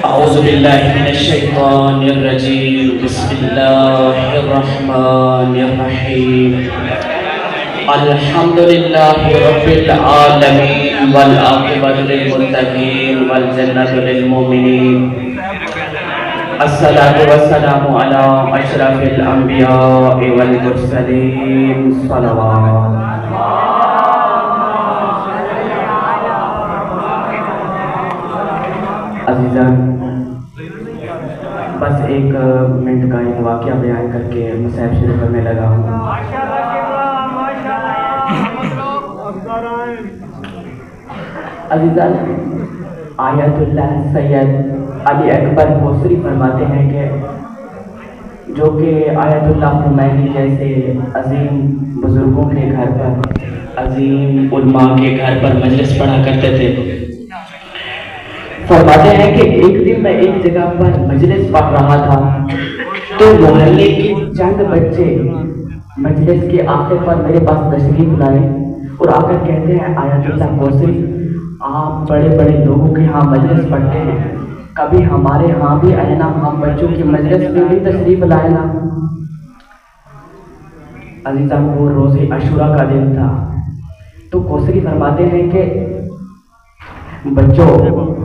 اعوذ باللہ من الشیطان الرجیم بسم اللہ الرحمن الرحیم الحمدللہ رب العالمین والعاقبۃ للمتقین والجنۃ للمؤمنین الصلاۃ والسلام علی اشرف الانبیاء والمرسلین صلوات. عزیزان، بس ایک منٹ کا ایک واقعہ بیان کر کے مصحف شروع کرنے لگا ہوں. عزیزان، آیت اللہ سید علی اکبر بوسری فرماتے ہیں کہ جو کہ آیت اللہ خمینی جیسے عظیم بزرگوں کے گھر پر، عظیم علماء کے گھر پر مجلس پڑھا کرتے تھے. فرماتے ہیں کہ ایک دن میں ایک جگہ پر مجلس پڑھ رہا تھا تو محلے کے چند بچے مجلس کے آخر پر میرے پاس تشریف لائے اور آ کر کہتے ہیں آیت اللہ بوسری، آپ بڑے بڑے لوگوں کے ہاں مجلس پڑھتے ہیں، کبھی ہمارے ہاں بھی آئے نا، ہم بچوں کی مجلس میں بھی تشریف لائے نا. عزیزان، وہ روز عاشوراء کا دن تھا تو کوسری فرماتے ہیں کہ بچوں،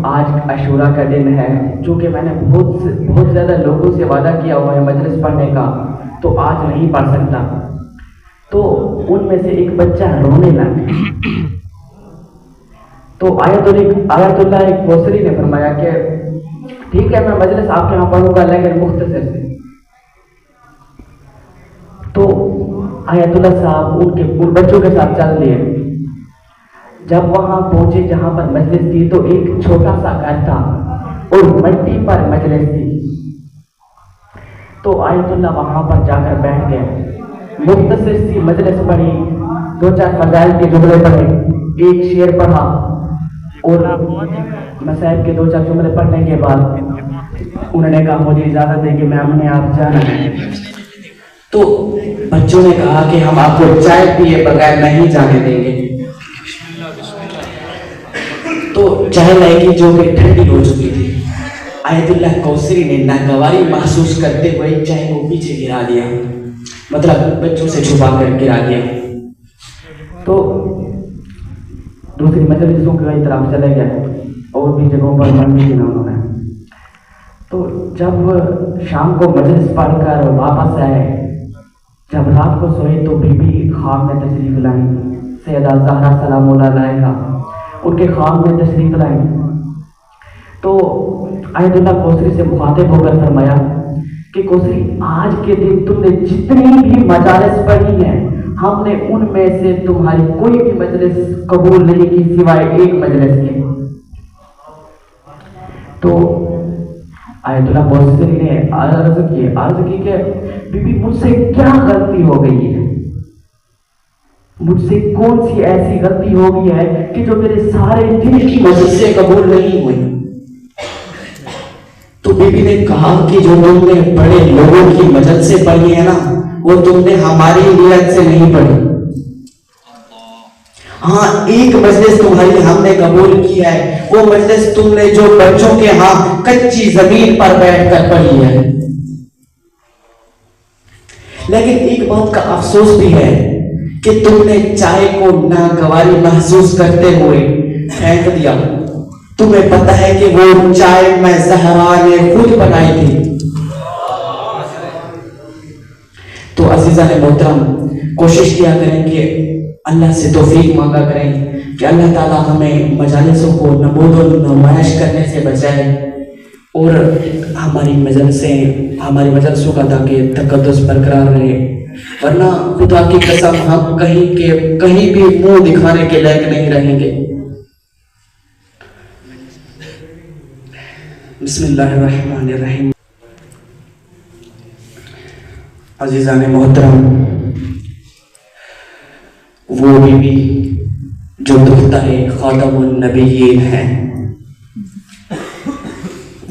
آج عاشوراء کا دن ہے، چونکہ میں نے بہت زیادہ لوگوں سے وعدہ کیا ہوا ہے مجلس پڑھنے کا، تو آج نہیں پڑھ سکتا. تو ان میں سے ایک بچہ رونے لگا. تو آیت اللہ کوسری نے فرمایا کہ ٹھیک ہے، میں مجلس آپ کے یہاں پڑھوں گا لیکن مختصر سے. تو آیت اللہ صاحب ان بچوں کے ساتھ چل دیے. جب وہاں پہنچے جہاں پر مجلس تھی تو ایک چھوٹا سا گھر تھا اور مٹی پر مجلس تھی. تو آیت اللہ وہاں پر جا کر بیٹھ گئے، مختصر سی مجلس پڑھی، 2-4 فضائل کے جملے پڑھے، ایک شعر پڑھا اور مصائب کے 2-4 جملے پڑھنے کے بعد انہوں نے کہا مجھے اجازت ہے کہ میں اپنے آپ جانا ہے. تو بچوں نے کہا کہ ہم آپ کو چائے پیے بغیر نہیں جانے دیں گے. تو چائے لائے گی جو کہ ٹھنڈی ہو چکی تھی. آیت اللہ کوسری نے ناگواری محسوس کرتے ہوئے چائے کو پیچھے گرا دیا، مطلب بچوں سے چھپا کر گرا دیا. تو دوسری مجلسوں کی طرف چلے گئے اور بھی جگہوں پر پڑھنے کی انہوں نے. تو جب شام کو مجلس پڑھ کر واپس آئے، جب رات کو سوئے تو بی بی خواب میں تشریف لائیں، سیدہ زہرا سلام اللہ علیہا ان کے خواب میں تشریف لائیں. تو آیت اللہ کوسری سے مخاطب ہو کر فرمایا کہ کوسری، آج کے دن تم نے جتنی بھی مجالس پڑھی ہیں، ہم نے ان میں سے تمہاری کوئی بھی مجلس قبول نہیں کی سوائے ایک مجلس کے. تو آیت اللہ کوسری نے عرض کی کہ بی بی مجھ سے کیا غلطی ہو گئی ہے، مجھ سے کون سی ایسی غلطی ہو گئی ہے کہ جو میرے سارے دن کی مجلسیں قبول نہیں ہوئی. تو بی بی نے کہا کہ جو تم نے بڑے لوگوں کی مجلسیں پڑھی ہیں نا، وہ تم نے ہماری نیت سے نہیں پڑھی. ہاں، ایک مجلس تمہاری ہم نے قبول کی ہے، وہ مجلس تم نے جو بچوں کے ہاں کچی زمین پر بیٹھ کر پڑھی ہے. لیکن ایک بات کا افسوس بھی ہے کہ تم نے چائے کو ناگواری محسوس کرتے ہوئے پھینک دیا. تمہیں پتہ ہے کہ وہ چائے میں زہرا نے خود بنائی تھی. تو عزیزان محترم، کوشش کیا کریں کہ اللہ سے توفیق مانگا کریں کہ اللہ تعالیٰ ہمیں مجالسوں کو نمود و نمائش کرنے سے بچائے اور ہماری مجلسوں کا تاکہ تقدس برقرار رہے، ورنہ خدا کی قسم ہم کہیں بھی منہ دکھانے کے لائق نہیں رہیں گے. بسم اللہ الرحمن الرحیم. عزیزان محترم، وہ بی بی جو دختر خاتم النبیین ہے،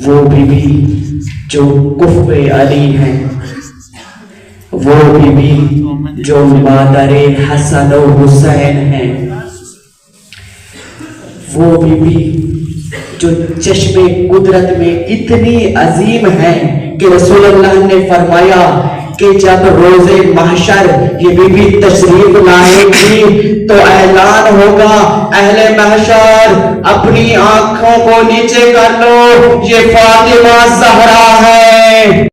وہ بی بی جو کفو علی ہے، وہ بی بی جو مادر حسن و حسین ہیں، وہ بی بی جو چشمے قدرت میں اتنی عظیم ہیں کہ رسول اللہ نے فرمایا کہ جب روز محشر یہ بی بی تشریف لائے گی تو اعلان ہوگا اہل محشر اپنی آنکھوں کو نیچے کر لو، یہ فاطمہ زہرا ہے۔